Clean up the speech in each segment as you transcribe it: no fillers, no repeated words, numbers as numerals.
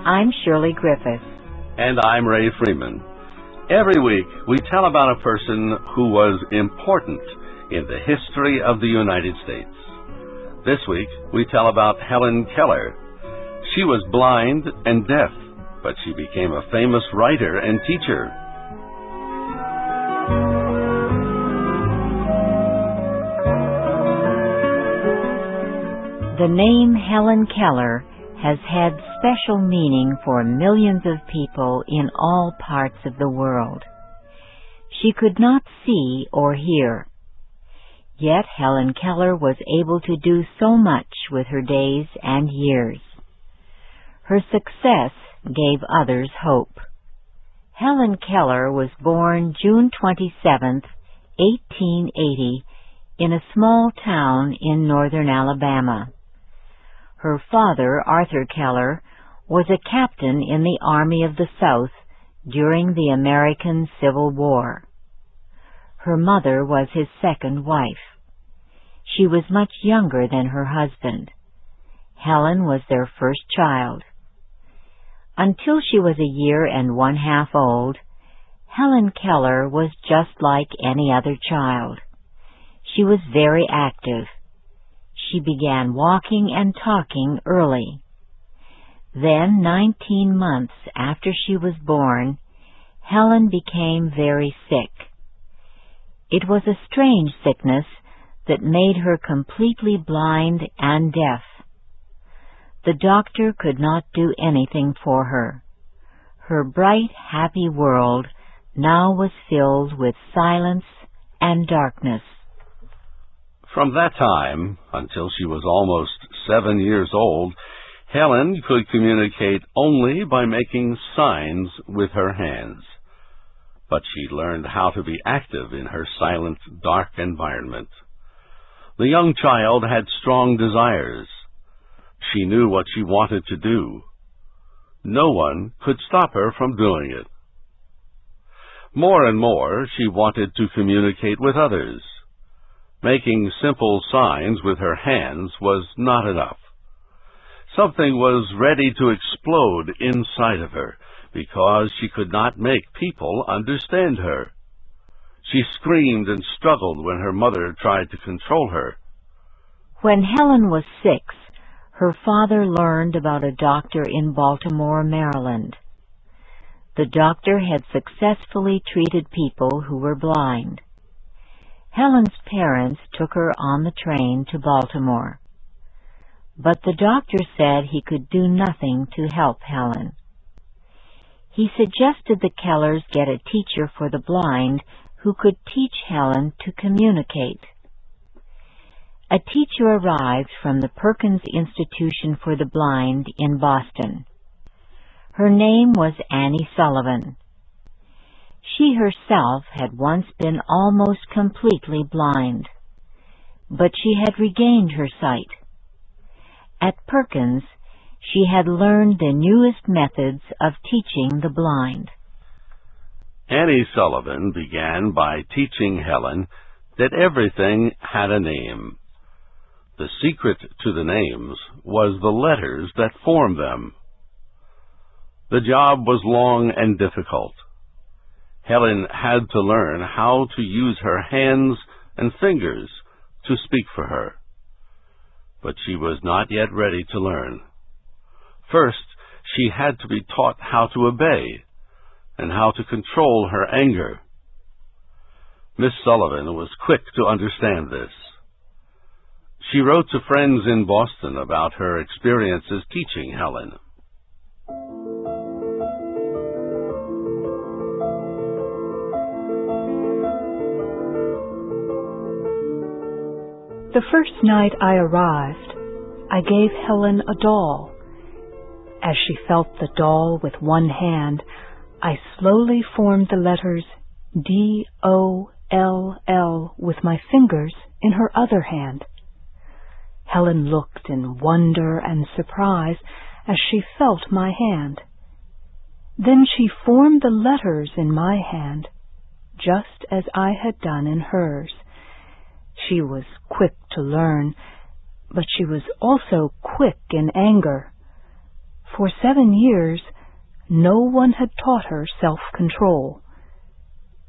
I'm Shirley Griffith. And I'm Ray Freeman. Every week, we tell about a person who was important in the history of the United States. This week, we tell about Helen Keller. She was blind and deaf, but she became a famous writer and teacher. The name Helen Keller has had special meaning for millions of people in all parts of the world. She could not see or hear. Yet Helen Keller was able to do so much with her days and years. Her success gave others hope. Helen Keller was born June 27, 1880, in a small town in northern Alabama. Her father, Arthur Keller, was a captain in the Army of the South during the American Civil War. Her mother was his second wife. She was much younger than her husband. Helen was their first child. Until she was a year and 1/2 old, Helen Keller was just like any other child. She was very active. She began walking and talking early. Then, 19 months after she was born, Helen became very sick. It was a strange sickness that made her completely blind and deaf. The doctor could not do anything for her. Her bright, happy world now was filled with silence and darkness. From that time, until she was almost 7 years old, Helen could communicate only by making signs with her hands. But she learned how to be active in her silent, dark environment. The young child had strong desires. She knew what she wanted to do. No one could stop her from doing it. More and more, she wanted to communicate with others. Making simple signs with her hands was not enough. Something was ready to explode inside of her because she could not make people understand her. She screamed and struggled when her mother tried to control her. When Helen was 6, her father learned about a doctor in Baltimore, Maryland. The doctor had successfully treated people who were blind. Helen's parents took her on the train to Baltimore. But the doctor said he could do nothing to help Helen. He suggested the Kellers get a teacher for the blind who could teach Helen to communicate. A teacher arrived from the Perkins Institution for the Blind in Boston. Her name was Anne Sullivan. She herself had once been almost completely blind, but she had regained her sight. At Perkins, she had learned the newest methods of teaching the blind. Anne Sullivan began by teaching Helen that everything had a name. The secret to the names was the letters that formed them. The job was long and difficult. Helen had to learn how to use her hands and fingers to speak for her. But she was not yet ready to learn. First, she had to be taught how to obey and how to control her anger. Miss Sullivan was quick to understand this. She wrote to friends in Boston about her experiences teaching Helen. The first night I arrived, I gave Helen a doll. As she felt the doll with one hand, I slowly formed the letters D-O-L-L with my fingers in her other hand. Helen looked in wonder and surprise as she felt my hand. Then she formed the letters in my hand, just as I had done in hers. She was quick to learn, but she was also quick in anger. For 7 years, no one had taught her self-control.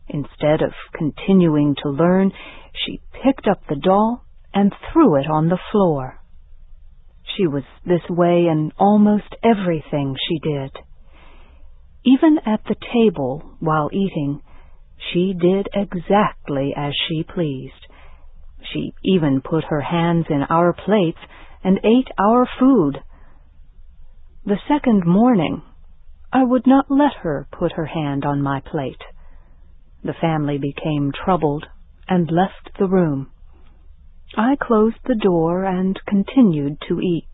Instead of continuing to learn, she picked up the doll and threw it on the floor. She was this way in almost everything she did. Even at the table while eating, she did exactly as she pleased. She even put her hands in our plates and ate our food. The second morning, I would not let her put her hand on my plate. The family became troubled and left the room. I closed the door and continued to eat.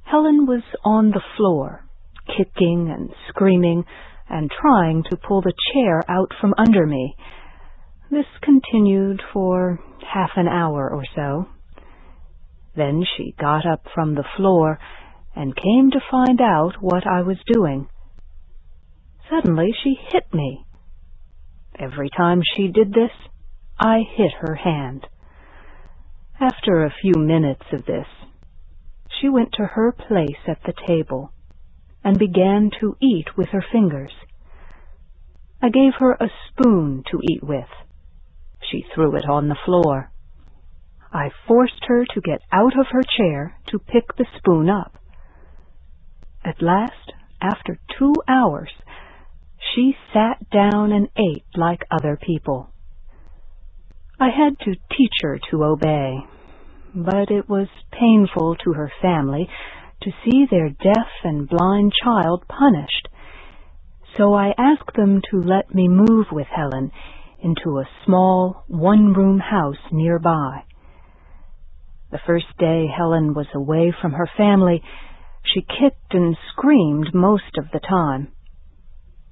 Helen was on the floor, kicking and screaming and trying to pull the chair out from under me. This continued for half an hour or so. Then she got up from the floor and came to find out what I was doing. Suddenly she hit me. Every time she did this, I hit her hand. After a few minutes of this, she went to her place at the table and began to eat with her fingers. I gave her a spoon to eat with. She threw it on the floor. I forced her to get out of her chair to pick the spoon up. At last, after 2 hours, she sat down and ate like other people. I had to teach her to obey, but it was painful to her family to see their deaf and blind child punished. So I asked them to let me move with Helen into a small one-room house nearby. The first day Helen was away from her family, she kicked and screamed most of the time.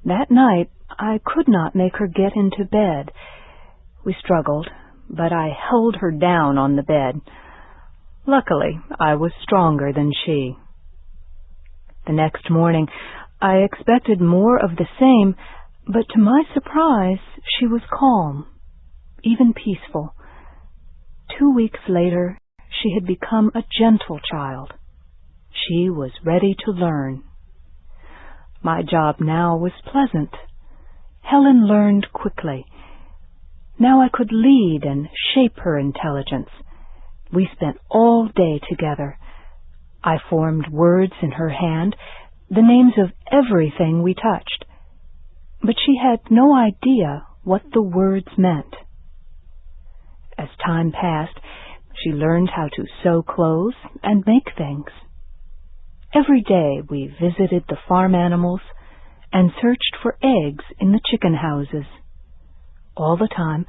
That night, I could not make her get into bed. We struggled, but I held her down on the bed. Luckily, I was stronger than she. The next morning, I expected more of the same, but to my surprise, she was calm, even peaceful. 2 weeks later, she had become a gentle child. She was ready to learn. My job now was pleasant. Helen learned quickly. Now I could lead and shape her intelligence. We spent all day together. I formed words in her hand, the names of everything we touched. But she had no idea what the words meant. As time passed, she learned how to sew clothes and make things. Every day we visited the farm animals and searched for eggs in the chicken houses. All the time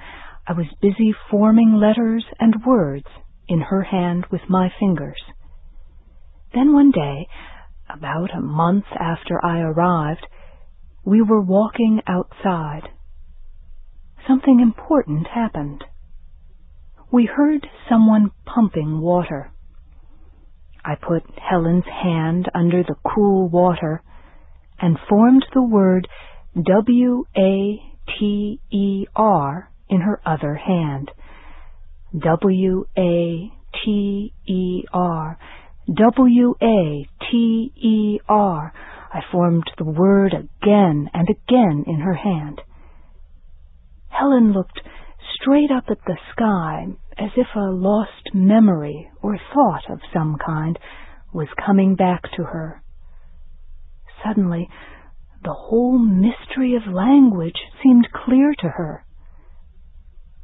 I was busy forming letters and words in her hand with my fingers. Then one day, about a month after I arrived, we were walking outside. Something important happened. We heard someone pumping water. I put Helen's hand under the cool water and formed the word W-A-T-E-R in her other hand. W-A-T-E-R. W-A-T-E-R. I formed the word again and again in her hand. Helen looked straight up at the sky as if a lost memory or thought of some kind was coming back to her. Suddenly, the whole mystery of language seemed clear to her.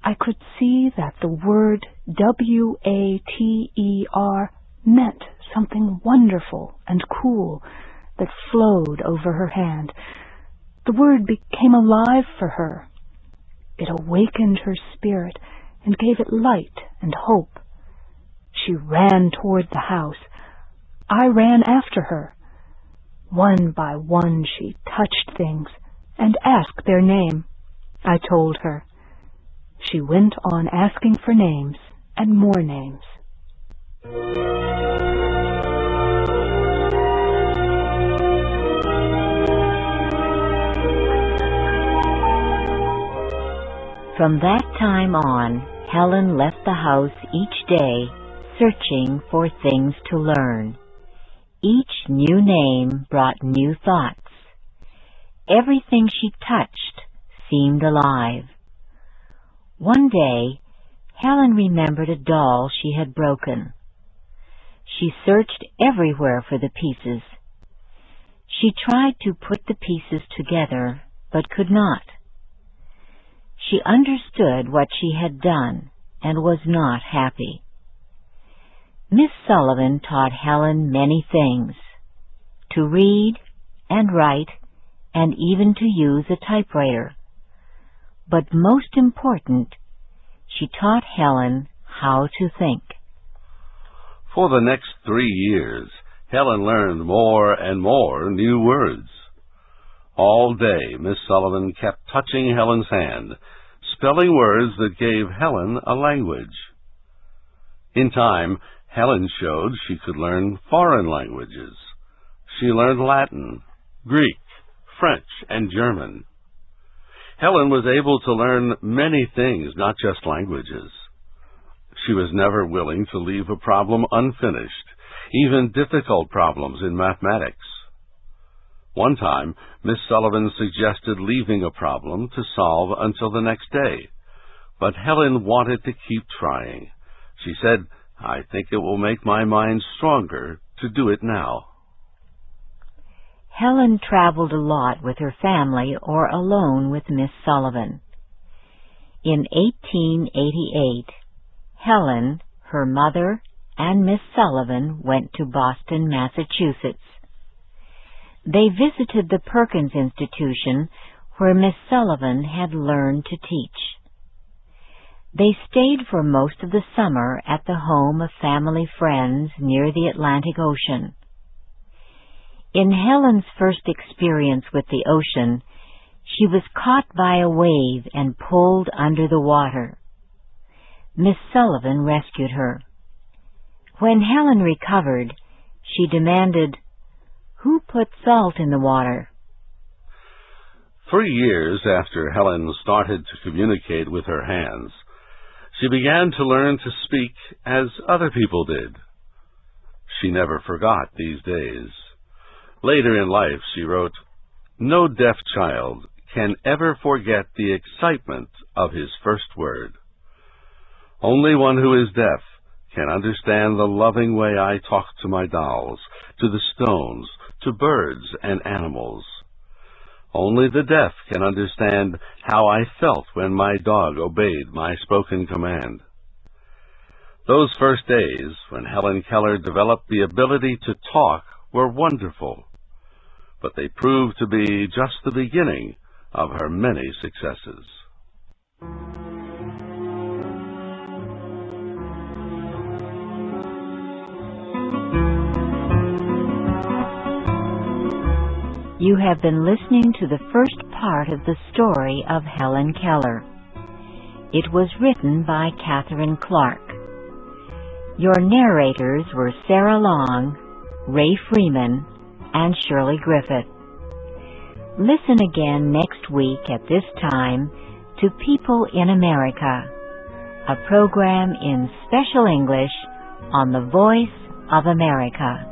I could see that the word W-A-T-E-R meant something wonderful and cool that flowed over her hand. The word became alive for her. It awakened her spirit and gave it light and hope. She ran toward the house. I ran after her. One by one she touched things and asked their name. I told her. She went on asking for names and more names. From that time on, Helen left the house each day, searching for things to learn. Each new name brought new thoughts. Everything she touched seemed alive. One day, Helen remembered a doll she had broken. She searched everywhere for the pieces. She tried to put the pieces together, but could not. She understood what she had done and was not happy. Miss Sullivan taught Helen many things: to read and write and even to use a typewriter. But most important, she taught Helen how to think. For the next 3 years, Helen learned more and more new words. All day, Miss Sullivan kept touching Helen's hand, spelling words that gave Helen a language. In time, Helen showed she could learn foreign languages. She learned Latin, Greek, French, and German. Helen was able to learn many things, not just languages. She was never willing to leave a problem unfinished, even difficult problems in mathematics. One time, Miss Sullivan suggested leaving a problem to solve until the next day, but Helen wanted to keep trying. She said, "I think it will make my mind stronger to do it now." Helen traveled a lot with her family or alone with Miss Sullivan. In 1888, Helen, her mother, and Miss Sullivan went to Boston, Massachusetts. They visited the Perkins Institution, where Miss Sullivan had learned to teach. They stayed for most of the summer at the home of family friends near the Atlantic Ocean. In Helen's first experience with the ocean, she was caught by a wave and pulled under the water. Miss Sullivan rescued her. When Helen recovered, she demanded, "Who put salt in the water?" 3 years after Helen started to communicate with her hands, she began to learn to speak as other people did. She never forgot these days. Later in life, she wrote, "No deaf child can ever forget the excitement of his first word. Only one who is deaf can understand the loving way I talk to my dolls, to the stones, to birds and animals. Only the deaf can understand how I felt when my dog obeyed my spoken command." Those first days, when Helen Keller developed the ability to talk, were wonderful, but they proved to be just the beginning of her many successes. You have been listening to the first part of the story of Helen Keller. It was written by Catherine Clark. Your narrators were Sarah Long, Ray Freeman, and Shirley Griffith. Listen again next week at this time to People in America, a program in special English on the Voice of America.